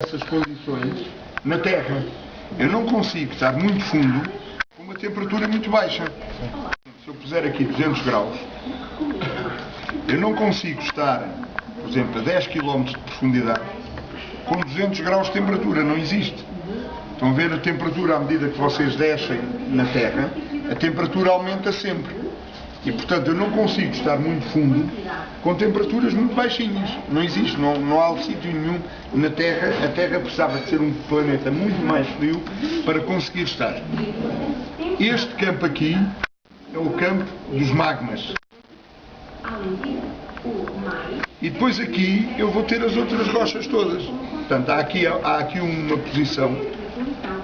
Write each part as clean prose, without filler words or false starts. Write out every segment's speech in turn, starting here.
Essas condições na Terra. Eu não consigo estar muito fundo com uma temperatura muito baixa. Se eu puser aqui 200 graus, eu não consigo estar, por exemplo, a 10 km de profundidade com 200 graus de temperatura. Não existe. Estão a ver a temperatura à medida que vocês descem na Terra, a temperatura aumenta sempre. E, portanto, eu não consigo estar muito fundo com temperaturas muito baixinhas. Não existe, não há sítio nenhum na Terra. A Terra precisava de ser um planeta muito mais frio para conseguir estar. Este campo aqui é o campo dos magmas. E depois aqui eu vou ter as outras rochas todas. Portanto, há aqui uma posição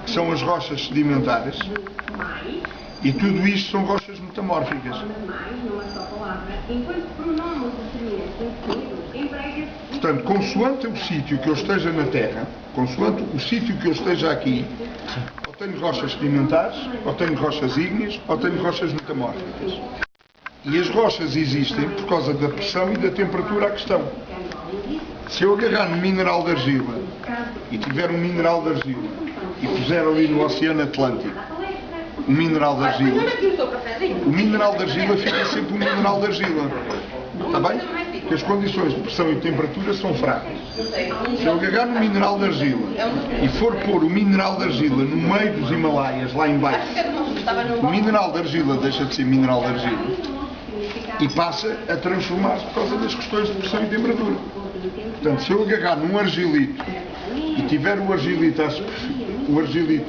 que são as rochas sedimentares. E tudo isto são rochas metamórficas. Portanto, consoante o sítio que eu esteja na Terra, consoante o sítio que eu esteja aqui, ou tenho rochas sedimentares, ou tenho rochas ígneas, ou tenho rochas metamórficas. E as rochas existem por causa da pressão e da temperatura à questão. Se eu agarrar no mineral de argila, e tiver um mineral de argila, e puser ali no Oceano Atlântico, o mineral de argila, o mineral de argila fica sempre um mineral de argila. Está bem? Porque as condições de pressão e de temperatura são fracas. Se eu agarrar no mineral de argila e for pôr o mineral de argila no meio dos Himalaias, lá em baixo, o mineral de argila deixa de ser mineral de argila e passa a transformar-se por causa das questões de pressão e temperatura. Portanto, se eu agarrar num argilito e tiver o argilito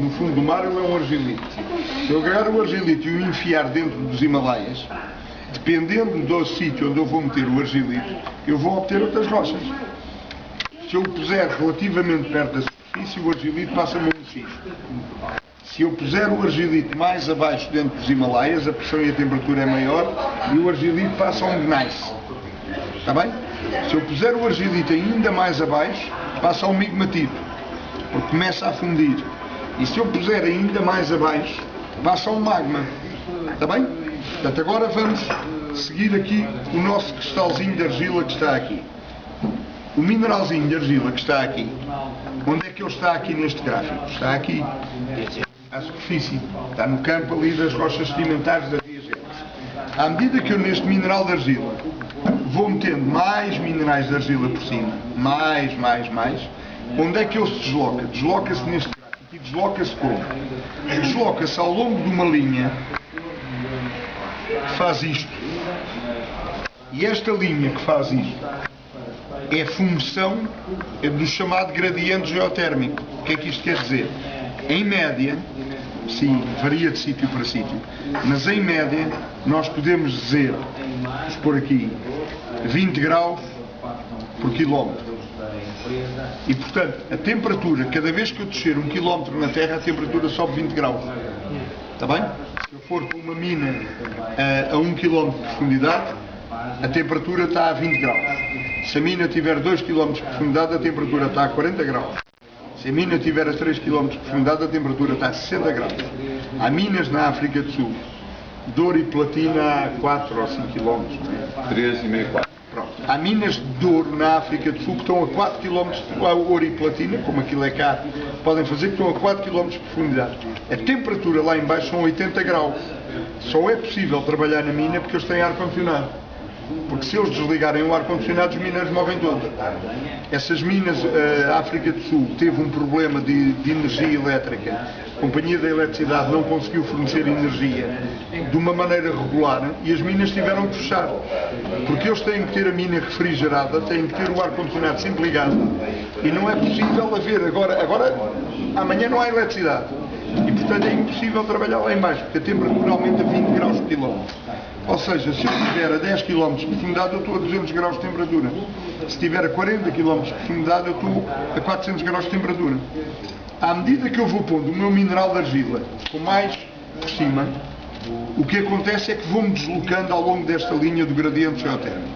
no fundo do mar, ele é um argilito. Se eu agarrar o argilito e o enfiar dentro dos Himalaias, dependendo do sítio onde eu vou meter o argilito, eu vou obter outras rochas. Se eu o puser relativamente perto da superfície, o argilito passa-me um xisto. Se eu puser o argilito mais abaixo dentro dos Himalaias, a pressão e a temperatura é maior e o argilito passa a um gneiss. Está bem? Se eu puser o argilito ainda mais abaixo, passa a um migmatito, porque começa a fundir. E se eu puser ainda mais abaixo, passa a um magma. Está bem? Portanto, agora vamos seguir aqui o nosso cristalzinho de argila que está aqui. O mineralzinho de argila que está aqui, onde é que ele está aqui neste gráfico? Está aqui, à superfície. Está no campo ali das rochas sedimentares da diagénese. À medida que eu neste mineral de argila vou metendo mais minerais de argila por cima, mais, onde é que ele se desloca? Desloca-se neste gráfico. E desloca-se como? Desloca-se ao longo de uma linha que faz isto. E esta linha que faz isto é função do chamado gradiente geotérmico. O que é que isto quer dizer? Em média, sim, varia de sítio para sítio, mas em média nós podemos dizer, vamos pôr aqui, 20 graus por quilómetro. E, portanto, a temperatura, cada vez que eu descer 1 km na Terra, a temperatura sobe 20 graus. Está bem? Se eu for para uma mina a 1 km de profundidade, a temperatura está a 20 graus. Se a mina tiver 2 km de profundidade, a temperatura está a 40 graus. Se a mina tiver a 3 km de profundidade, a temperatura está a 60 graus. Há minas na África do Sul, de ouro e platina a 4 ou 5 km. 3,5, 4. Pronto. Há minas de ouro na África do Sul que estão a 4 km de ouro e platina, como aquilo é caro, podem fazer que estão a 4 km de profundidade. A temperatura lá em baixo são 80 graus. Só é possível trabalhar na mina porque eles têm ar-condicionado. Porque se eles desligarem o ar-condicionado, os mineiros morrem todos. Essas minas, a África do Sul teve um problema de energia elétrica. A Companhia da Eletricidade não conseguiu fornecer energia de uma maneira regular e as minas tiveram que fechar. Porque eles têm que ter a mina refrigerada, têm que ter o ar-condicionado sempre ligado e não é possível haver agora amanhã não há eletricidade. E, portanto, é impossível trabalhar lá em baixo, porque a temperatura aumenta 20 graus por quilómetro. Ou seja, se eu estiver a 10 km de profundidade, eu estou a 200 graus de temperatura. Se estiver a 40 km de profundidade, eu estou a 400 graus de temperatura. À medida que eu vou pondo o meu mineral de argila com mais por cima, o que acontece é que vou-me deslocando ao longo desta linha do gradiente geotérmico.